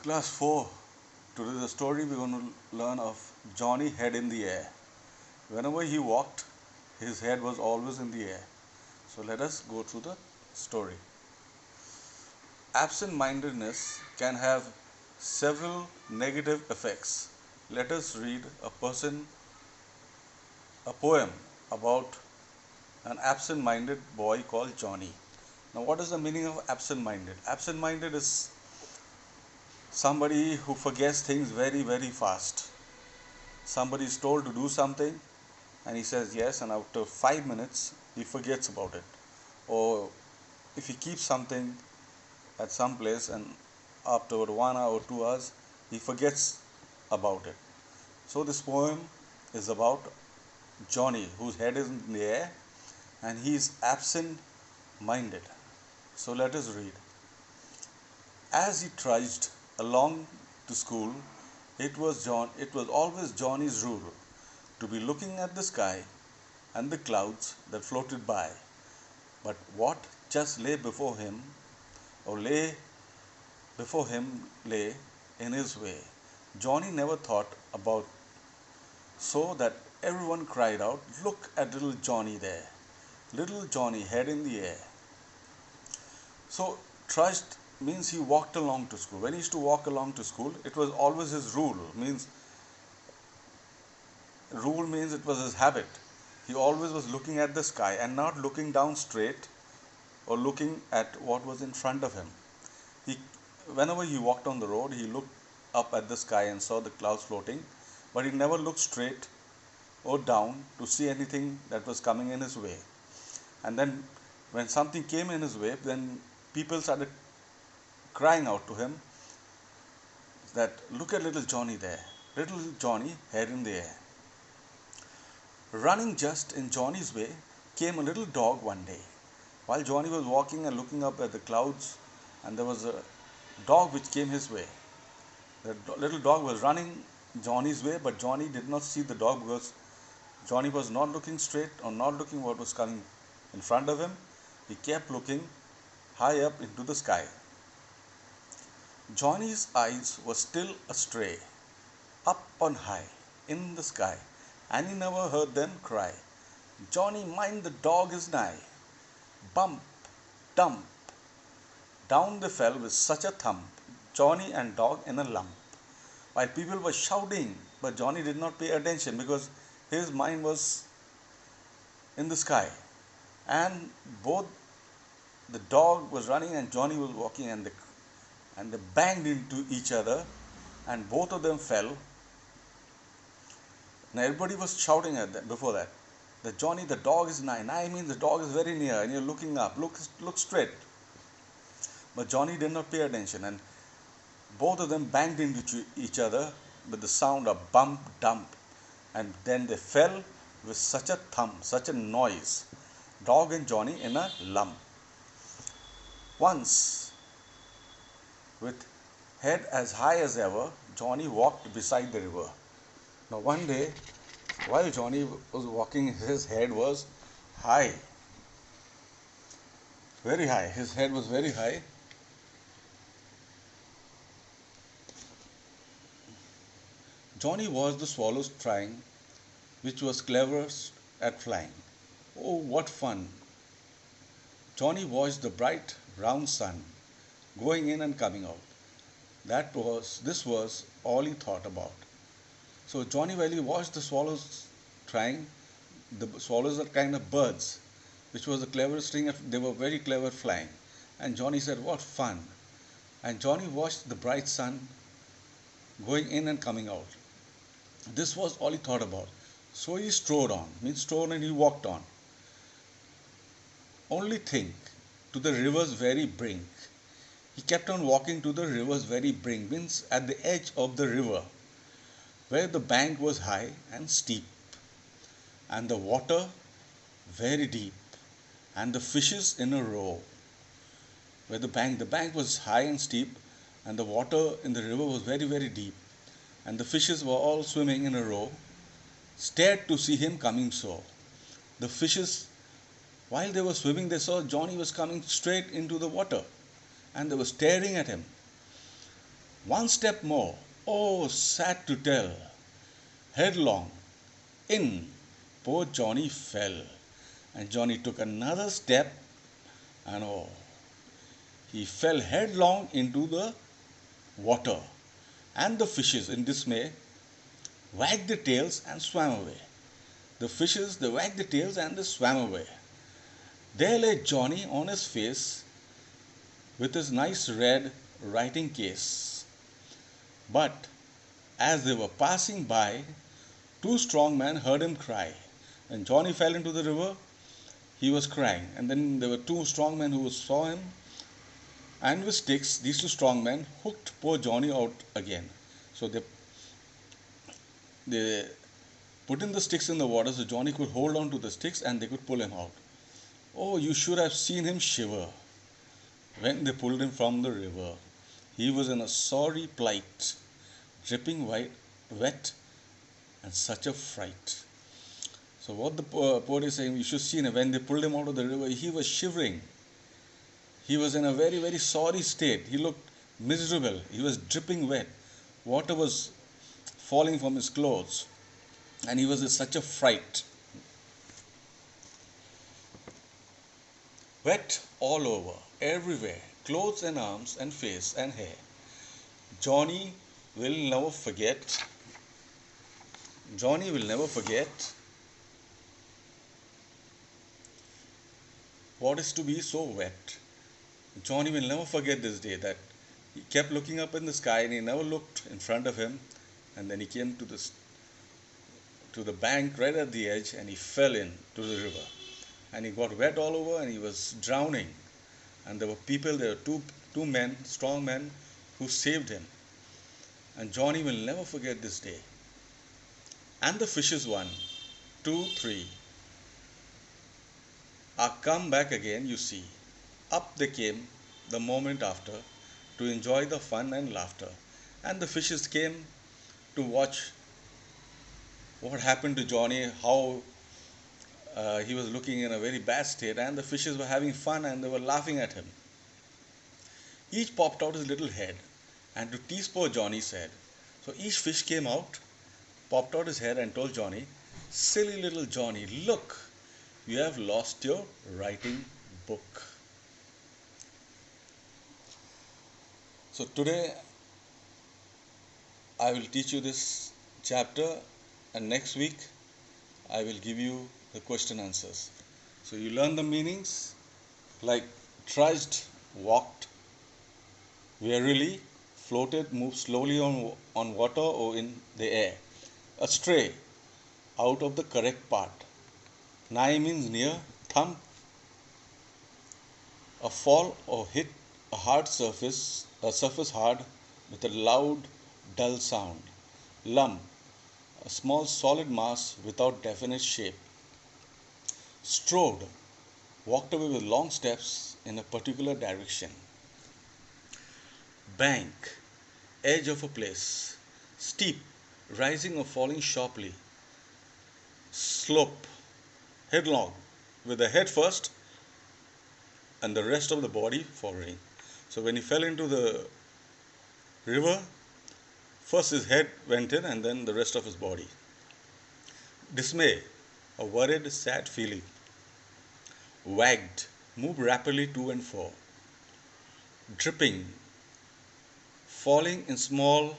Class 4. Today the story we're going to learn of Johnny Head in the Air. Whenever he walked, his head was always in the air. So let us go through the story. Absent-mindedness can have several negative effects. Let us read a poem about an absent-minded boy called Johnny. Now what is the meaning of absent-minded? Absent-minded is somebody who forgets things very, very fast. Somebody is told to do something and he says yes, and after 5 minutes he forgets about it. Or if he keeps something at some place and after 1 hour or 2 hours he forgets about it. So this poem is about Johnny, whose head is in the air and he is absent minded. So let us read. As he trudged along to school, it was always Johnny's rule to be looking at the sky and the clouds that floated by. But what just lay before him, or lay before him, lay in his way, Johnny never thought about, so that everyone cried out, "Look at little Johnny there! Little Johnny, head in the air!" So, trudged means he walked along to school. When he used to walk along to school, it was always his rule means it was his habit. He always was looking at the sky and not looking down straight or looking at what was in front of him. Whenever he walked on the road, he looked up at the sky and saw the clouds floating, but he never looked straight or down to see anything that was coming in his way. And then when something came in his way, then people started crying out to him that, "Look at little Johnny there, little Johnny, head in the air." Running just in Johnny's way came a little dog one day. While Johnny was walking and looking up at the clouds, and there was a dog which came his way. The little dog was running Johnny's way, but Johnny did not see the dog because Johnny was not looking straight or not looking what was coming in front of him. He kept looking high up into the sky. Johnny's eyes were still astray, up on high in the sky, and he never heard them cry, "Johnny, mind the dog is nigh." Bump, dump, down they fell with such a thump, Johnny and dog in a lump. While people were shouting, but Johnny did not pay attention because his mind was in the sky. And both the dog was running and Johnny was walking, and they banged into each other and both of them fell. Now everybody was shouting at them before that. Johnny, the dog is nigh. Nigh means the dog is very near and you're looking up. Look straight. But Johnny did not pay attention and both of them banged into each other with the sound of bump, dump. And then they fell with such a thump, such a noise. Dog and Johnny in a lump. Once, with head as high as ever, Johnny walked beside the river. Now one day, while Johnny was walking, his head was high. Very high. His head was very high. Johnny watched the swallows trying, which was cleverest at flying. Oh, what fun! Johnny watched the bright, round sun going in and coming out. This was all he thought about. So Johnny, while he watched the swallows trying, the swallows are kind of birds, which was the cleverest thing. They were very clever flying. And Johnny said, "What fun!" And Johnny watched the bright sun going in and coming out. This was all he thought about. So he strode on, and he walked on. Only think, to the river's very brink. He kept on walking to the river's very brink, means at the edge of the river, where the bank was high and steep, and the water very deep, and the fishes in a row. Where the bank was high and steep, and the water in the river was very, very deep, and the fishes were all swimming in a row, stared to see him coming so. The fishes, while they were swimming, they saw Johnny was coming straight into the water, and they were staring at him. One step more, oh sad to tell, headlong in poor Johnny fell. And Johnny took another step, and oh, he fell headlong into the water. And the fishes, in dismay, wagged their tails and swam away. The fishes, they wagged their tails and they swam away. There lay Johnny on his face with his nice red writing case. But as they were passing by, two strong men heard him cry. When Johnny fell into the river, he was crying. And then there were two strong men who saw him, and with sticks, these two strong men hooked poor Johnny out again. So they put in the sticks in the water so Johnny could hold on to the sticks and they could pull him out. Oh, you should have seen him shiver when they pulled him from the river. He was in a sorry plight, dripping wet, and such a fright. So what the poet is saying, you should see him. When they pulled him out of the river, he was shivering. He was in a very, very sorry state. He looked miserable. He was dripping wet. Water was falling from his clothes. And he was in such a fright. Wet all over, everywhere, clothes and arms and face and hair. Johnny will never forget. Johnny will never forget what is to be so wet. Johnny will never forget this day that he kept looking up in the sky and he never looked in front of him, and then he came to the bank right at the edge and he fell into the river, and he got wet all over and he was drowning, and there were two men, strong men, who saved him, and Johnny will never forget this day. And the fishes, 1, 2, 3 are come back again, you see. Up they came the moment after to enjoy the fun and laughter. And the fishes came to watch what happened to Johnny, how he was looking in a very bad state, and the fishes were having fun and they were laughing at him. Each popped out his little head and to tease poor Johnny said. So each fish came out, popped out his head and told Johnny, silly little Johnny, look, you have lost your writing book. So today I will teach you this chapter, and next week I will give you the question answers. So you learn the meanings like trudged, walked, wearily, floated, moved slowly on water or in the air. Astray, out of the correct part. Nigh means near, thump, a fall or hit a surface hard with a loud, dull sound. Lump, a small solid mass without definite shape. Strode, walked away with long steps in a particular direction. Bank, edge of a place. Steep, rising or falling sharply. Slope, headlong, with the head first and the rest of the body following. So when he fell into the river, first his head went in and then the rest of his body. Dismay, a worried, sad feeling. Wagged, moved rapidly to and fro. Dripping, falling in small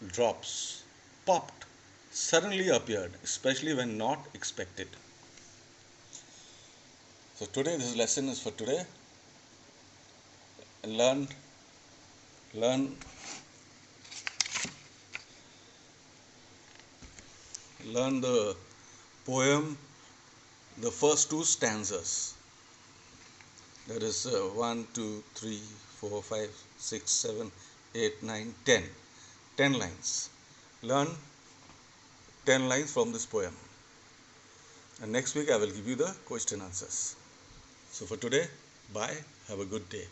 drops. Popped, suddenly appeared, especially when not expected. So today, this lesson is for today. Learn the poem, the first two stanzas. That is 1, 2, 3, 4, 5, 6, 7, 8, 9, 10. 10 lines. Learn 10 lines from this poem. And next week I will give you the question answers. So for today, bye. Have a good day.